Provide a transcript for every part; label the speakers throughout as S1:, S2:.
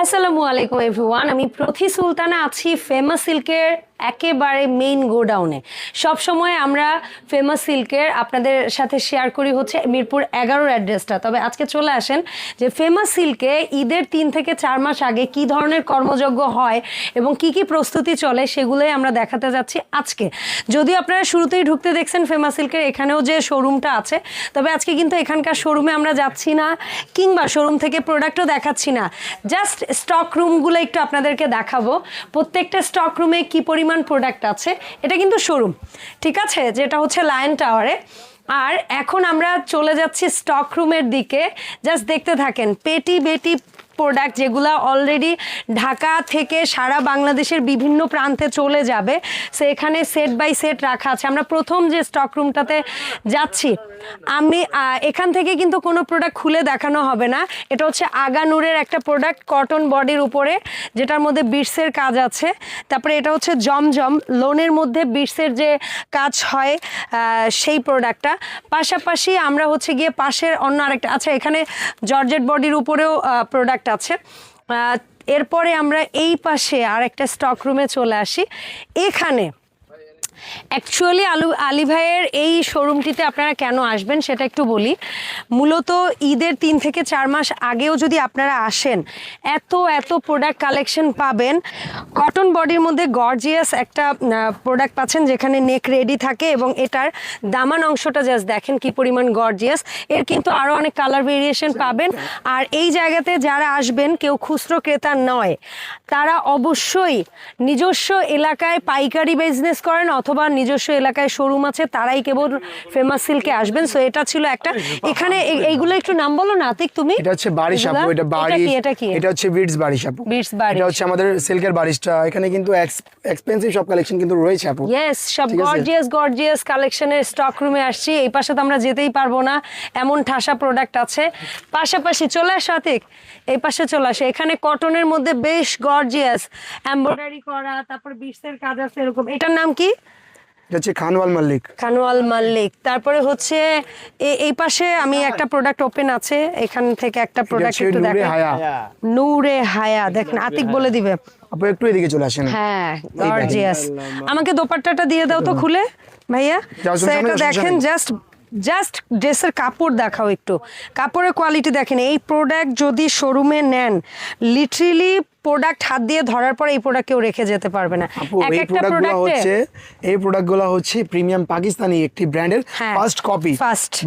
S1: আসসালামু আলাইকুম এভরিওয়ান, আমি প্রথি সুলতানা আছি ফেমাস সিল্কের একেবারে মেইন গোডাউনে। সবসময় আমরা ফেমাস সিল্কের আপনাদের সাথে শেয়ার করি হচ্ছে মিরপুর 11 অ্যাড্রেসটা। তবে আজকে চলে আসেন যে ফেমাস সিল্কে ঈদের 3 থেকে 4 মাস আগে কি ধরনের কর্মযজ্ঞ হয় এবং কি কি প্রস্তুতি চলে সেগুলোই আমরা দেখাতে যাচ্ছি আজকে। যদিও আপনারা শুরুতেই ঢুকতে দেখছেন ফেমাস সিল্কের এখানেও যে শোরুমটা আছে, তবে আজকে কিন্তু এখানকার শোরুমে আমরা যাচ্ছি না কিংবা শোরুম থেকে প্রোডাক্টও দেখাচ্ছি না, জাস্ট স্টক রুমগুলো একটু আপনাদেরকে দেখাবো। প্রত্যেকটা স্টক রুমে কি পরিমাণ প্রোডাক্ট আছে, এটা কিন্তু শোরুম, ঠিক আছে, যেটা হচ্ছে লায়ন টাওয়ারে। আর এখন আমরা চলে যাচ্ছি স্টক রুমের দিকে, জাস্ট দেখতে থাকেন। পেটি বেটি প্রোডাক্ট যেগুলো অলরেডি ঢাকা থেকে সারা বাংলাদেশের বিভিন্ন প্রান্তে চলে যাবে, সো এখানে সেট বাই সেট রাখা আছে। আমরা প্রথম যে স্টক রুমটাতে যাচ্ছি, আমি এখান থেকে কিন্তু কোনো প্রোডাক্ট খুলে দেখানো হবে না। এটা হচ্ছে আগানুরের একটা প্রোডাক্ট কটন বডির উপরে, যেটার মধ্যে বিটসের কাজ আছে। তারপরে এটা হচ্ছে জমজম লোনের মধ্যে বিটসের যে কাজ হয় সেই প্রোডাক্টটা। পাশাপাশি আমরা হচ্ছে গিয়ে পাশের অন্য আরেকটা, আচ্ছা এখানে জর্জেট বডির উপরেও প্রোডাক্ট আছে। এরপরে আমরা এই পাশে আরেকটা স্টক রুমে চলে আসি। এখানে অ্যাকচুয়ালি আলী ভাইয়ের এই শোরুমটিতে আপনারা কেন আসবেন সেটা একটু বলি। মূলত ঈদের 3 থেকে 4 মাস আগেও যদি আপনারা আসেন, এত প্রোডাক্ট কালেকশন পাবেন। কটন বডির মধ্যে গর্জিয়াস একটা প্রোডাক্ট পাচ্ছেন যেখানে নেক রেডি থাকে এবং এটার দামান অংশটা জাস্ট দেখেন কি পরিমাণ গর্জিয়াস। এর কিন্তু আরও অনেক কালার ভেরিয়েশন পাবেন। আর এই জায়গাতে যারা আসবেন কেউ খুচরো ক্রেতা নয়, তারা অবশ্যই নিজস্ব এলাকায় পাইকারি বিজনেস করেন অথবা নিজস্ব এলাকায় শোরুম আছে, তারাই কেবল ফেমাস সিল্কে আসবেন। সো এটা ছিল একটা। এখানে এইগুলো একটু নাম বলো না আতিক তুমি।
S2: এটা হচ্ছে বারিশ আপু, এটা বারিশ, এটা হচ্ছে বিটস বারিশ আপু,
S1: বিটস বারিশ,
S2: এটা হচ্ছে আমাদের সিল্কের বারিশটা। এখানে কিন্তু এক্সপেন্সিভ সব কালেকশন কিন্তু রয়েছে আপু।
S1: ইয়েস, সব গর্জিয়াস কালেকশনের স্টক রুমে আসছি। এই পাশে তো আমরা যেতেই পারবো না, এমন ঠাসা প্রোডাক্ট আছে। পাশাপাশি চলে আসো আতিক, এই পাশে চলে আসে। এখানে কটনের মধ্যে বেশ গর্জিয়াস এমব্রয়ডারি করা, তারপর বিটসের কাজ আছে এরকম। এটার নাম কি?
S2: এটা হচ্ছে খানওয়াল মল্লিক। তারপরে হচ্ছে
S1: এই পাশে আমি একটা প্রোডাক্ট ওপেন আছে, এখান থেকে একটা প্রোডাক্ট একটু দেখেন, নূরে হায়া। দেখেন আতিক বলে দিবে
S2: আপু, একটু এদিকে চলে আসেন।
S1: হ্যাঁ, গর্জিয়াস। আমাকে দোপাট্টাটা দিয়ে দাও তো খুলে ভাইয়া। এটা দেখেন, জাস্ট ড্রেসের কাপড় দেখাও একটু, কাপড়ের কোয়ালিটি দেখেন। এই প্রোডাক্ট যদি শোরুমে নেন, লিটারেলি প্রোডাক্ট হাত দিয়ে ধরার পর এই প্রোডাক্ট কেউ রেখে যেতে পারবে না।
S2: এই প্রোডাক্টগুলো হচ্ছে প্রিমিয়াম পাকিস্তানি একটি ব্র্যান্ডের ফার্স্ট কপি,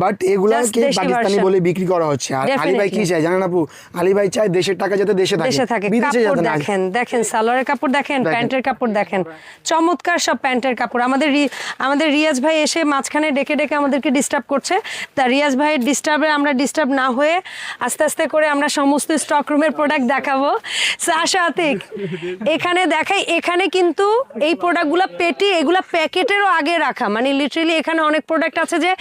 S2: বাট এগুলাকে পাকিস্তানি বলে বিক্রি করা হচ্ছে। আর আলী ভাই কি চায় জানেন আপু? আলী ভাই চায় দেশের টাকা যাতে দেশে থাকে, বিদেশে যাতে না।
S1: দেখেন সালোয়ারের কাপড় দেখেন, প্যান্টের কাপড় দেখেন, চমৎকার সব প্যান্টের কাপড়। আমাদের রিয়াজ ভাই এসে মাঝখানে ডেকে আমাদেরকে ডিস্টার্ব করছে। তা রিয়াজ ভাইয়ের ডিস্টার্ব না হয়ে আস্তে আস্তে করে আমরা সমস্ত স্টক রুমের প্রোডাক্ট দেখাবো। আতিক এখানে দেখাই। এখানে কিন্তু এই প্রোডাক্টগুলো পেটি, এগুলো প্যাকেটেরও আগে রাখা, মানে লিটারেলি এখানে অনেক প্রোডাক্ট আছে যে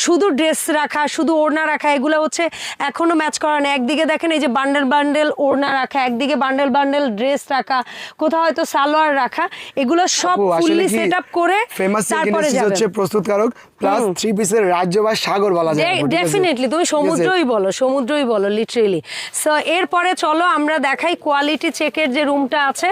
S1: শুধু ড্রেস রাখা, শুধু ওড়না রাখা, এগুলো হচ্ছে এখনো ম্যাচ করা না। একদিকে দেখেন এই যে বান্ডেল ওড়না রাখা, একদিকে বান্ডেল ড্রেস রাখা, কোথাও হয়তো সালোয়ার রাখা, এগুলো সব ফুললি সেট আপ করে তারপরে যাবে।
S2: হচ্ছে প্রস্তুতকারক প্লাস 3 পিসের রাজ্য বা সাগর বলা যায়।
S1: ডেফিনেটলি তুমি সমুদ্রই বলো লিটারেলি। সো এরপরে চলো আমরা দেখাই কোয়ালিটি চেকের যে রুমটা আছে,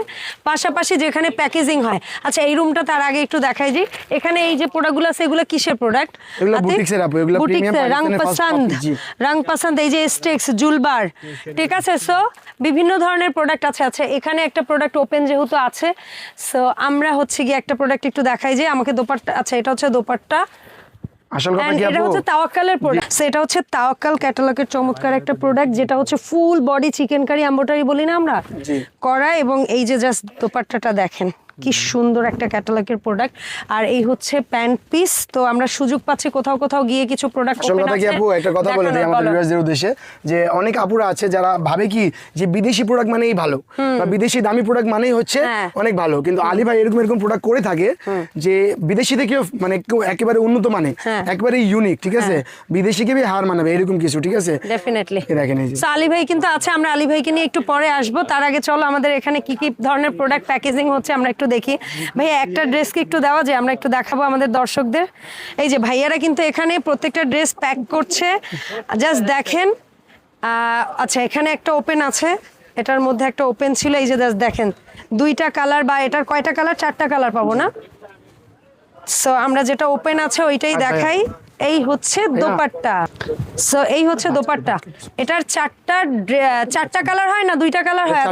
S1: পাশাপাশি যেখানে প্যাকেজিং হয়। আচ্ছা এই রুমটা তার আগে একটু দেখাই যে এখানে এই যে প্রোডাক্টগুলো আছে, এগুলো কিসের প্রোডাক্ট?
S2: এগুলো বুটিক্সের আপু, এগুলো প্রিমিয়াম
S1: রং পছন্দ, এই যে স্টেক্স জুলবার, ঠিক আছে। সো বিভিন্ন ধরনের প্রোডাক্ট আছে। আচ্ছা এখানে একটা প্রোডাক্ট ওপেন যেহেতু আছে, সো আমরা হচ্ছে গিয়ে একটা প্রোডাক্ট একটু দেখাই যে আমাকে দোপাট্টা। আচ্ছা এটা হচ্ছে দোপাট্টা,
S2: আসল কথা কি আপু?
S1: এটা হচ্ছে তাওয়াক্কালের প্রোডাক্ট। সেটা হচ্ছে তাওয়াক্কাল ক্যাটালগের চমৎকার একটা প্রোডাক্ট, যেটা হচ্ছে full body chicken curry embroidery বলি না আমরা করা। এবং এই যে জাস্ট দোপাট্টাটা দেখেন কি সুন্দর একটা ক্যাটালগের প্রোডাক্ট। আর এই হচ্ছে প্যান্ট পিস। তো আমরা সুযোগ পাচ্ছি কোথাও গিয়ে কিছু প্রোডাক্ট
S2: আসল কথা কি আপু, একটা কথা বলে দিই আমাদের ভিউয়ারদের উদ্দেশ্যে, যে অনেক আপুরা আছে যারা ভাবে কি যে বিদেশি প্রোডাক্ট মানেই ভালো বা বিদেশি দামি প্রোডাক্ট মানেই হচ্ছে অনেক ভালো। কিন্তু আলী ভাই এরকম প্রোডাক্ট করে থাকে যে বিদেশি থেকেও মানে একেবারে উন্নত মানে, একেবারে ইউনিক, ঠিক আছে, বিদেশিকে হার মানাবে এরকম কিছু, ঠিক আছে।
S1: ডেফিনেটলি
S2: দেখেন এই যে
S1: আলী ভাই কিন্তু আছে, আমরা আলী ভাইকে নিয়ে একটু পরে আসবো। তার আগে চলো আমাদের এখানে কি কি ধরনের প্রোডাক্ট প্যাকেজিং হচ্ছে আমরা একটু দেখি। ভাইয়া একটা ড্রেসকে একটু দেওয়া যায়, আমরা একটু দেখাবো আমাদের দর্শকদের। এই যে ভাইয়ারা কিন্তু এখানে প্রত্যেকটা ড্রেস প্যাক করছে, জাস্ট দেখেন। আচ্ছা এখানে একটা ওপেন আছে, এটার মধ্যে একটা ওপেন ছিল, এই যে দেখেন 2টা কালার, বা এটার কয়টা কালার, 4টা কালার পাবো না। সো আমরা যেটা ওপেন আছে ওইটাই দেখাই। এই হচ্ছে দোপাট্টা। সো এই হচ্ছে দোপাট্টা। এটার 4টা কালার হয় না 2টা কালার হয়?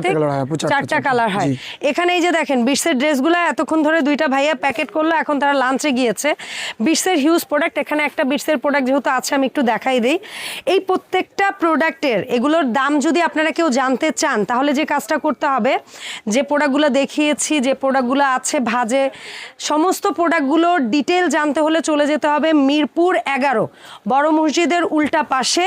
S1: 4টা কালার হয়। এখানে এই যে দেখেন বিটসের ড্রেসগুলো এতক্ষণ ধরে 2টা ভাইয়া প্যাকেট করলো, এখন তারা লাঞ্চে গিয়েছে। বিটসের হিউজ প্রোডাক্ট, এখানে একটা বিটসের প্রোডাক্ট যেহেতু আছে আমি একটু দেখাই দিই। এই প্রত্যেকটা প্রোডাক্টের এগুলোর দাম যদি আপনারা কেউ জানতে চান তাহলে যে কাজটা করতে হবে, যে প্রোডাক্টগুলো দেখিয়েছি, যে প্রোডাক্টগুলো আছে ভাজে, সমস্ত প্রোডাক্টগুলোর ডিটেল জানতে হলে চলে যেতে হবে মিরপুর 11 বড় মসজিদের উল্টা পাশে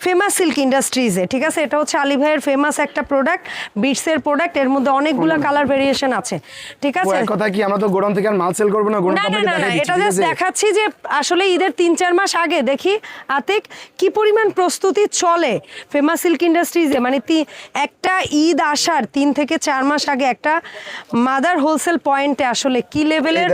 S1: ফেমাস সিল্ক ইন্ডাস্ট্রিজে। ঠিক আছে, এটা হচ্ছে আলী ভাইয়ের ফেমাস একটা প্রোডাক্ট, বিটসের প্রোডাক্ট। এর মধ্যে অনেকগুলো কালার ভেরিয়েশন আছে। ঠিক আছে,
S2: কথা কি আমরা তো গোডাউন থেকে আর মাল সেল করব না, গোডাউন থেকে দেখাই দিচ্ছি।
S1: এটা জাস্ট দেখাচ্ছি যে আসলে ঈদের 3-4 মাস আগে দেখি আতিক কি পরিমাণ প্রস্তুতি চলে ফেমাস সিল্ক ইন্ডাস্ট্রিজে। মানে একটা ঈদ আসার 3 থেকে 4 মাস আগে একটা মাদার হোলসেল পয়েন্টে আসলে কি লেভেলের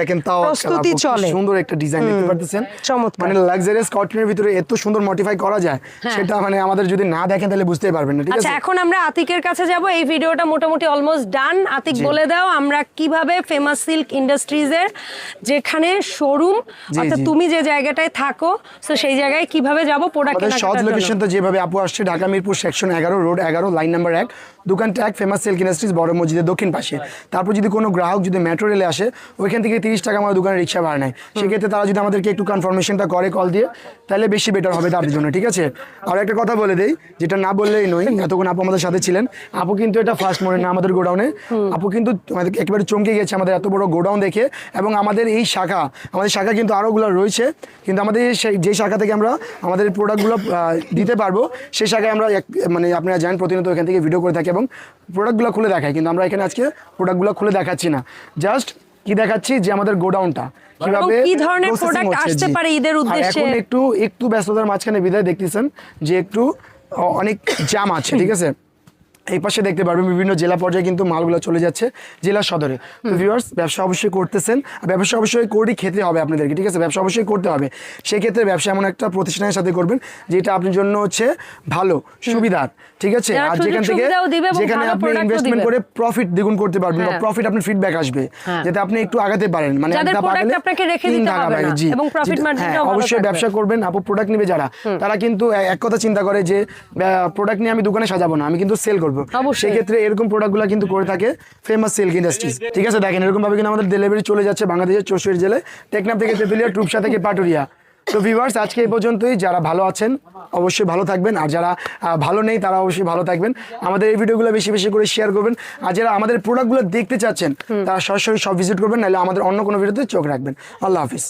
S1: প্রস্তুতি চলে।
S2: সুন্দর একটা ডিজাইন দেখতে পাচ্ছেন,
S1: চমৎকার।
S2: মানে লাক্সারিয়াস কটনের ভিতরে এত সুন্দর মডিফাই করা যায়, সেটা মানে আমাদের যদি না দেখেন তাহলে বুঝতেই পারবেন না। ঠিক আছে,
S1: আচ্ছা এখন আমরা আতিকের কাছে যাব। এই ভিডিওটা মোটামুটি অলমোস্ট ডান। আতিক বলে দাও আমরা কিভাবে ফেমাস সিল্ক ইন্ডাস্ট্রিজের যেখানে শোরুম, অর্থাৎ তুমি যে জায়গাটায় থাকো, সো সেই জায়গায় কিভাবে যাব প্রোডাক্ট কেনার জন্য।
S2: লোকেশন তো যেভাবে আপু আসছে, Dhaka Mirpur section 11 road 11 line number 1, দোকানটা এক ফেমাস সিল্ক ইন্ডাস্ট্রিজ বড় মসজিদের দক্ষিণ পাশে। তারপর যদি কোনো গ্রাহক যদি মেট্রো রেলে আসে, ওইখান থেকে 30 টাকা আমার দোকানে রিক্সা ভাড়া নেয়, সেক্ষেত্রে তারা যদি আমাদেরকে একটু কনফার্মেশনটা করে কল দিয়ে, তাহলে বেশি বেটার হবে তাদের জন্য। ঠিক আছে, আর একটা কথা বলে দেই, যেটা না বললেই নয়, এতক্ষণ আপু আমাদের সাথে ছিলেন। আপু কিন্তু এটা ফার্স্ট মনে না আমাদের গোডাউনে, আপু কিন্তু একেবারে চমকে গেছে আমাদের এত বড় গোডাউন দেখে। এবং আমাদের এই শাখা, আমাদের শাখা কিন্তু আরোগুলো রয়েছে, কিন্তু আমাদের যে শাখা থেকে আমরা আমাদের প্রোডাক্টগুলো দিতে পারবো, সেই শাখায় আমরা মানে আপনারা জানেন প্রতিনিয়ত এখান থেকে ভিডিও করে থাকি এবং প্রোডাক্টগুলো খুলে দেখাই। কিন্তু আমরা এখানে আজকে প্রোডাক্টগুলো খুলে দেখাচ্ছি না, জাস্ট কি দেখাচ্ছি যে আমাদের গোডাউনটা কিভাবে
S1: কি ধরনের প্রোডাক্ট আসতে পারে ঈদের উদ্দেশ্যে।
S2: এখন একটু ব্যস্ততার মাঝখানে বিদায় দেখতেছেন যে একটু অনেক জ্যাম আছে। ঠিক আছে, এই পাশে দেখতে পারবেন বিভিন্ন জেলা পর্যায়ে কিন্তু মালগুলো চলে যাচ্ছে জেলা সদরে। তো ভিউয়ার্স, ব্যবসা অবশ্যই করতেছেন, ব্যবসা অবশ্যই করেই খেতে হবে আপনাদেরকে। ঠিক আছে, ব্যবসা অবশ্যই করতে হবে। সেক্ষেত্রে ব্যবসা এমন একটা প্রতিষ্ঠানের সাথে করবেন যেটা আপনার জন্য হচ্ছে ভালো সুবিধার। ঠিক আছে, আর যেখানে আপনি ইনভেস্টমেন্ট করে প্রফিট দ্বিগুণ করতে পারবেন, বা প্রফিট আপনার ফিডব্যাক আসবে, যাতে আপনি একটু আগাতে পারেন। মানে অবশ্যই ব্যবসা করবেন। আপু প্রোডাক্ট নিবে যারা, তারা কিন্তু এক কথা চিন্তা করে যে প্রোডাক্ট নিয়ে আমি দোকানে সাজাবো না, আমি কিন্তু সেল করবো। সেক্ষেত্রে এরকম প্রোডাক্টগুলো কিন্তু করে থাকে ফেমাস সিল্ক ইন্ডাস্ট্রিজ। ঠিক আছে, দেখেন এরকম ভাবে কিন্তু আমাদের ডেলিভারি চলে যাচ্ছে বাংলাদেশের 64 জেলায়, টেকনাফ থেকে তেতুলিয়া, টুপসা থেকে পাটুরিয়া। তো ভিউয়ার্স, আজকে এই পর্যন্তই। যারা ভালো আছেন অবশ্যই ভালো থাকবেন, আর যারা ভালো নেই তারা অবশ্যই ভালো থাকবেন। আমাদের এই ভিডিওগুলো বেশি বেশি করে শেয়ার করবেন, আর যারা আমাদের প্রোডাক্টগুলো দেখতে চাচ্ছেন তারা সরাসরি সব ভিজিট করবেন, নাহলে আমাদের অন্য কোনো ভিডিওতে চোখ রাখবেন। আল্লাহ হাফিজ।